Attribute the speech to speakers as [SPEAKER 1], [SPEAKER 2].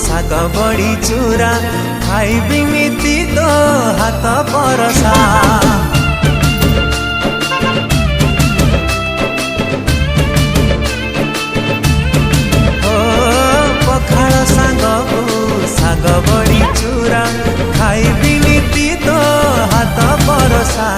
[SPEAKER 1] साग बड़ी चूरा खाइबी नीति तो हाथ परसा पखाड़ सांगू साग बड़ी चूरा खाइबी नीति तो हाथ परसा।